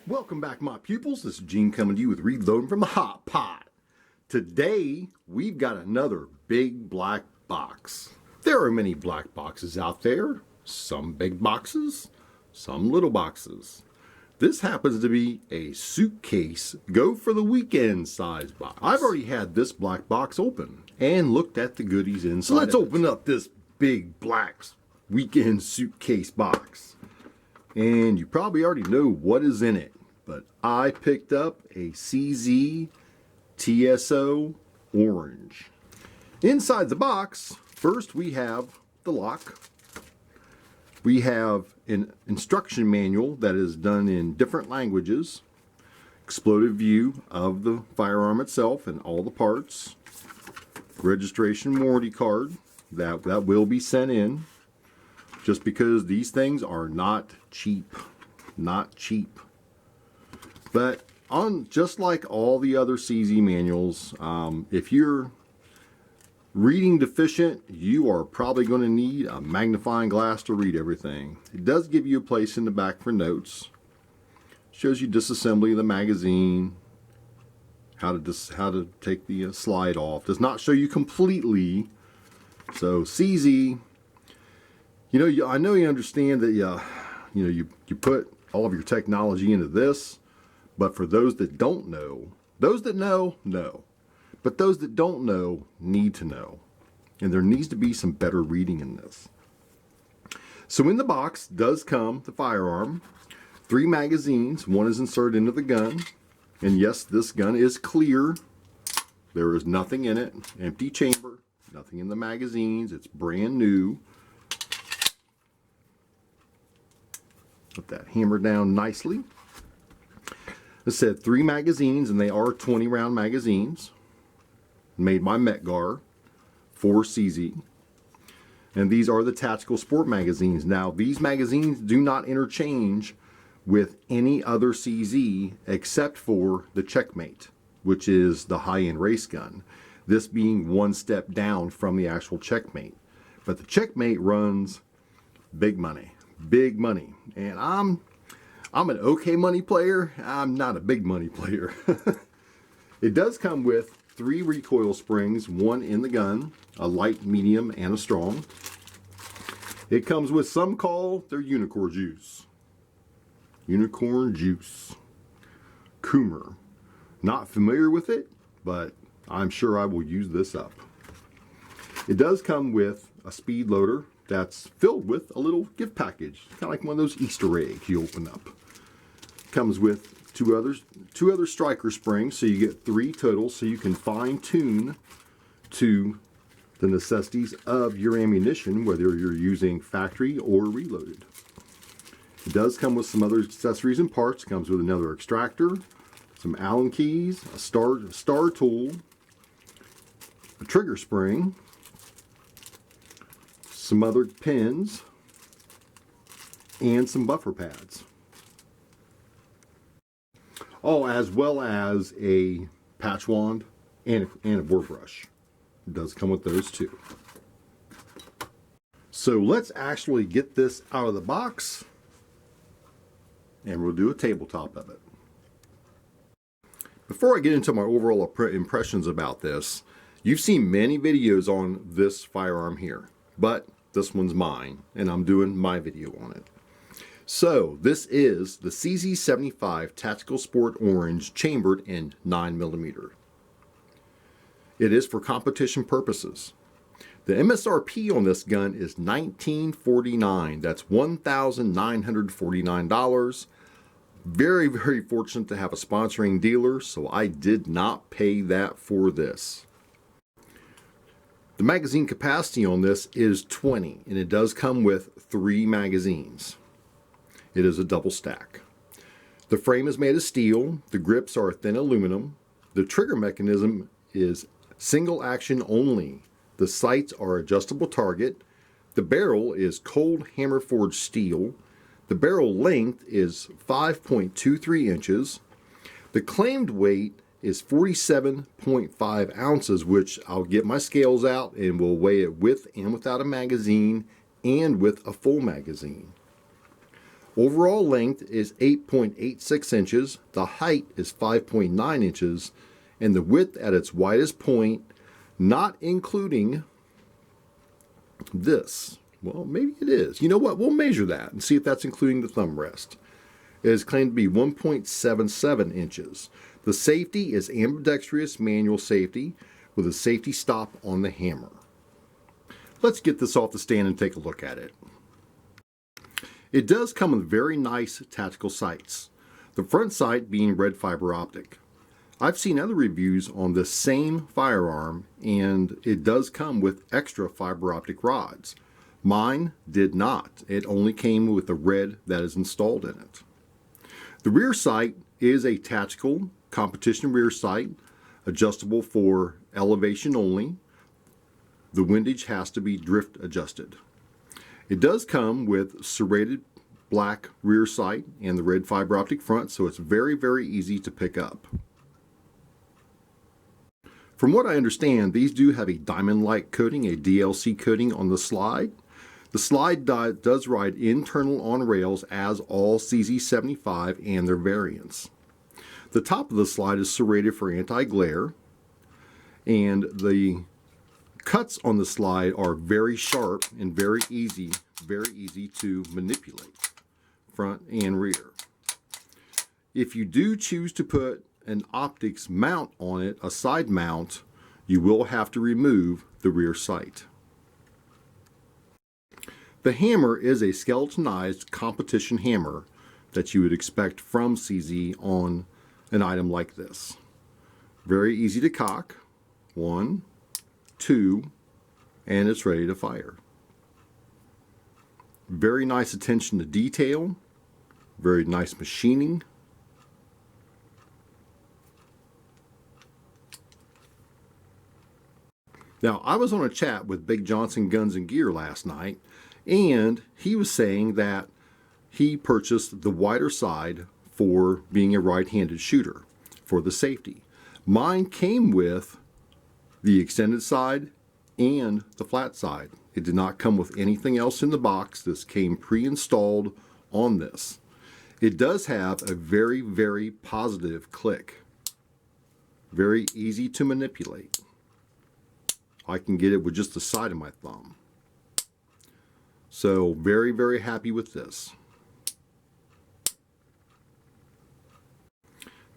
Welcome back, my pupils. This is Gene coming to you with Reloading from the Hot Pot. Today, we've got another big black box. There are many black boxes out there. Some big boxes, some little boxes. This happens to be a suitcase, go for the weekend size box. I've already had this black box open and looked at the goodies inside. So let's open up this big black weekend suitcase box. And you probably already know what is in it, but I picked up a CZ TSO orange. Inside the box, first we have the lock. We have an instruction manual that is done in different languages, exploded view of the firearm itself and all the parts, registration warranty card that will be sent in. Just because these things are not cheap. But just like all the other CZ manuals, if you're reading deficient, you are probably going to need a magnifying glass to read everything. It does give you a place in the back for notes. Shows you disassembly of the magazine, how to take the slide off. Does not show you completely. So CZ. I know you understand that you put all of your technology into this, but for those that don't know, those that know, but those that don't know need to know. And there needs to be some better reading in this. So in the box does come the firearm, 3 magazines, one is inserted into the gun, and yes, this gun is clear. There is nothing in it, empty chamber, nothing in the magazines, it's brand new. Put that hammer down nicely. It said 3 magazines, and they are 20 round magazines. Made by Metgar for CZ. And these are the tactical sport magazines. Now, these magazines do not interchange with any other CZ except for the Checkmate, which is the high-end race gun. This being one step down from the actual Checkmate. But the Checkmate runs big money. Big money. And I'm an okay money player. I'm not a big money player. It does come with 3 recoil springs, 1 in the gun, a light, medium, and a strong. It comes with, some call their unicorn juice. Unicorn juice. Coomer. Not familiar with it, but I'm sure I will use this up. It does come with a speed loader that's filled with a little gift package, kind of like one of those Easter eggs you open up. Comes with two other striker springs, so you get 3 total, so you can fine tune to the necessities of your ammunition, whether you're using factory or reloaded. It does come with some other accessories and parts. It comes with another extractor, some Allen keys, a star tool, a trigger spring, some other pins, and some buffer pads. Oh, as well as a patch wand and a bore brush. It does come with those too. So let's actually get this out of the box and we'll do a tabletop of it. Before I get into my overall impressions about this, you've seen many videos on this firearm here, but this one's mine, and I'm doing my video on it. So, this is the CZ75 Tactical Sport Orange chambered in 9mm. It is for competition purposes. The MSRP on this gun is $1949. That's $1,949. Very, very fortunate to have a sponsoring dealer, so I did not pay that for this. The magazine capacity on this is 20, and it does come with 3 magazines. It is a double stack. The frame is made of steel. The grips are thin aluminum. The trigger mechanism is single action only. The sights are adjustable target. The barrel is cold hammer forged steel. The barrel length is 5.23 inches. The claimed weight is 47.5 ounces, which I'll get my scales out and we'll weigh it with and without a magazine and with a full magazine. Overall length is 8.86 inches, the height is 5.9 inches, and the width at its widest point, not including this. Well, maybe it is. You know what? We'll measure that and see if that's including the thumb rest. It is claimed to be 1.77 inches. The safety is ambidextrous manual safety with a safety stop on the hammer. Let's get this off the stand and take a look at it. It does come with very nice tactical sights, the front sight being red fiber optic. I've seen other reviews on the same firearm and it does come with extra fiber optic rods. Mine did not. It only came with the red that is installed in it. The rear sight is a tactical competition rear sight, adjustable for elevation only. The windage has to be drift adjusted. It does come with serrated black rear sight and the red fiber optic front, so it's very, very easy to pick up. From what I understand, these do have a diamond-like coating, a DLC coating on the slide. The slide does ride internal on rails as all CZ75 and their variants. The top of the slide is serrated for anti-glare, and the cuts on the slide are very sharp and very easy to manipulate, front and rear. If you do choose to put an optics mount on it, a side mount, you will have to remove the rear sight. The hammer is a skeletonized competition hammer that you would expect from CZ on an item like this. Very easy to cock. 1, 2, and it's ready to fire. Very nice attention to detail. Very nice machining. Now, I was on a chat with Big Johnson Guns and Gear last night, and he was saying that he purchased the wider side for being a right-handed shooter for the safety. Mine came with the extended side and the flat side. It did not come with anything else in the box. This came pre-installed on this. It does have a very, very positive click. Very easy to manipulate. I can get it with just the side of my thumb. So very, very happy with this.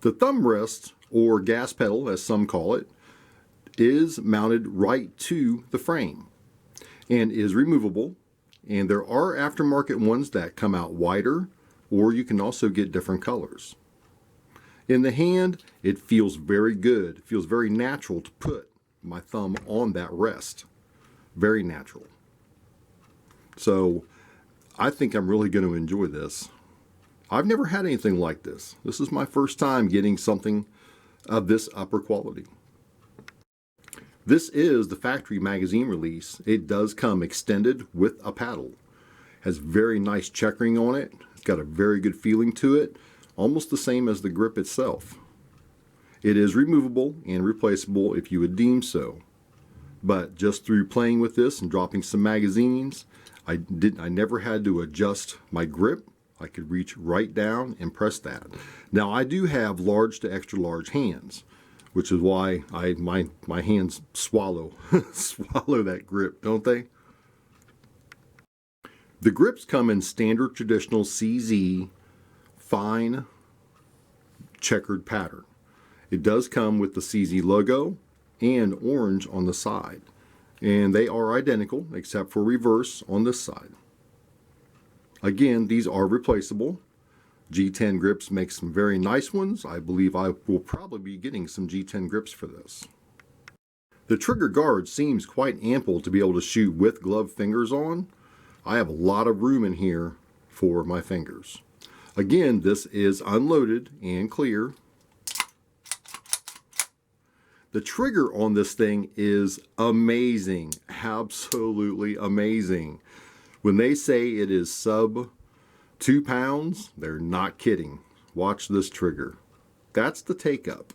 The thumb rest, or gas pedal as some call it, is mounted right to the frame and is removable. And there are aftermarket ones that come out wider, or you can also get different colors. In the hand, it feels very good. It feels very natural to put my thumb on that rest. Very natural. So I think I'm really going to enjoy this. I've never had anything like this. This is my first time getting something of this upper quality. This is the factory magazine release. It does come extended with a paddle. Has very nice checkering on it. It's got a very good feeling to it. Almost the same as the grip itself. It is removable and replaceable if you would deem so. But just through playing with this and dropping some magazines, I never had to adjust my grip. I could reach right down and press that. Now I do have large to extra large hands, which is why my hands swallow swallow that grip, don't they? The grips come in standard traditional CZ fine checkered pattern. It does come with the CZ logo and orange on the side. And they are identical except for reverse on this side. Again, these are replaceable. G10 Grips makes some very nice ones. I believe I will probably be getting some G10 grips for this. The trigger guard seems quite ample to be able to shoot with gloved fingers on. I have a lot of room in here for my fingers. Again, this is unloaded and clear. The trigger on this thing is amazing, absolutely amazing. When they say it is sub 2 pounds, they're not kidding. Watch this trigger. That's the take up.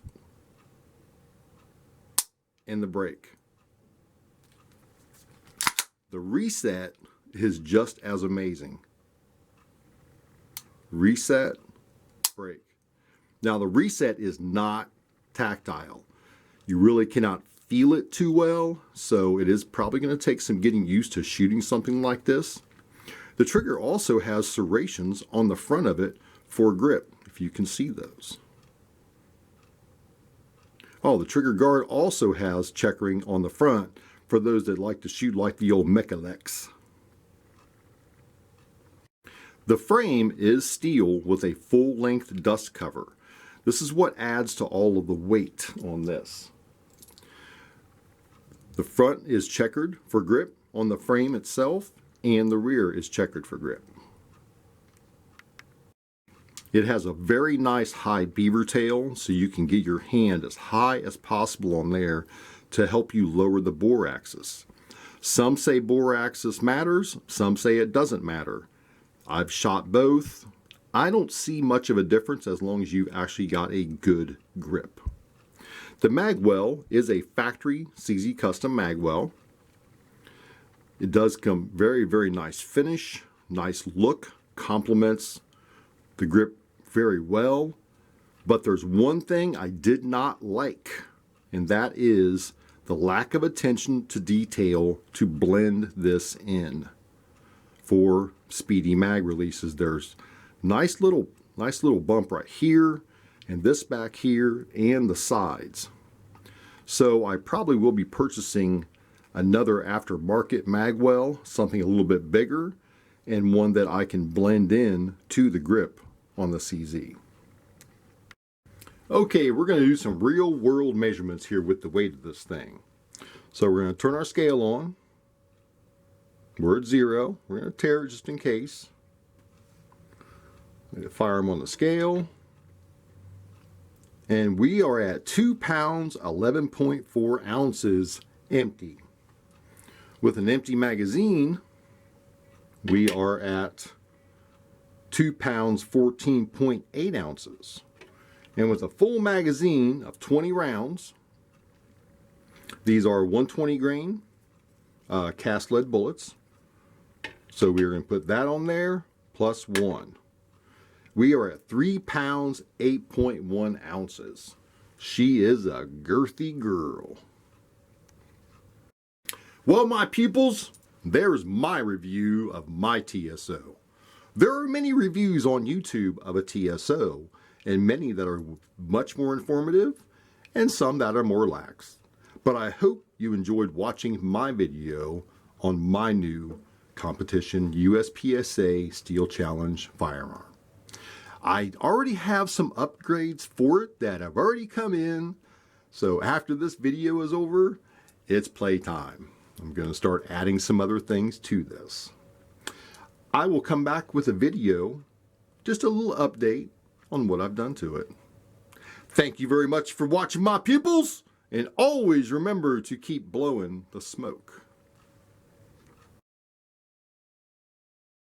And the break. The reset is just as amazing. reset, brake. Now the reset is not tactile. You really cannot feel it too well, so it is probably going to take some getting used to shooting something like this. The trigger also has serrations on the front of it for grip, if you can see those. Oh, the trigger guard also has checkering on the front for those that like to shoot like the old Mechalex. The frame is steel with a full-length dust cover. This is what adds to all of the weight on this. The front is checkered for grip on the frame itself, and the rear is checkered for grip. It has a very nice high beaver tail, so you can get your hand as high as possible on there to help you lower the bore axis. Some say bore axis matters, some say it doesn't matter. I've shot both. I don't see much of a difference as long as you've actually got a good grip. The magwell is a factory CZ custom magwell. It does come very, very nice finish, nice look, complements the grip very well. But there's one thing I did not like, and that is the lack of attention to detail to blend this in. For speedy mag releases, there's nice little bump right here, and this back here, and the sides. So I probably will be purchasing another aftermarket magwell, something a little bit bigger, and one that I can blend in to the grip on the CZ. Okay, we're going to do some real world measurements here with the weight of this thing. So we're going to turn our scale on. We're at 0. We're going to tare it just in case. I'm going to fire them on the scale. And we are at 2 pounds, 11.4 ounces empty. With an empty magazine, we are at 2 pounds, 14.8 ounces. And with a full magazine of 20 rounds, these are 120 grain cast lead bullets. So we're going to put that on there, plus 1. We are at 3 pounds, 8.1 ounces. She is a girthy girl. Well, my pupils, there's my review of my TSO. There are many reviews on YouTube of a TSO, and many that are much more informative, and some that are more lax. But I hope you enjoyed watching my video on my new competition USPSA Steel Challenge firearm. I already have some upgrades for it that have already come in, so after this video is over, it's playtime. I'm going to start adding some other things to this. I will come back with a video, just a little update on what I've done to it. Thank you very much for watching, my pupils, and always remember to keep blowing the smoke.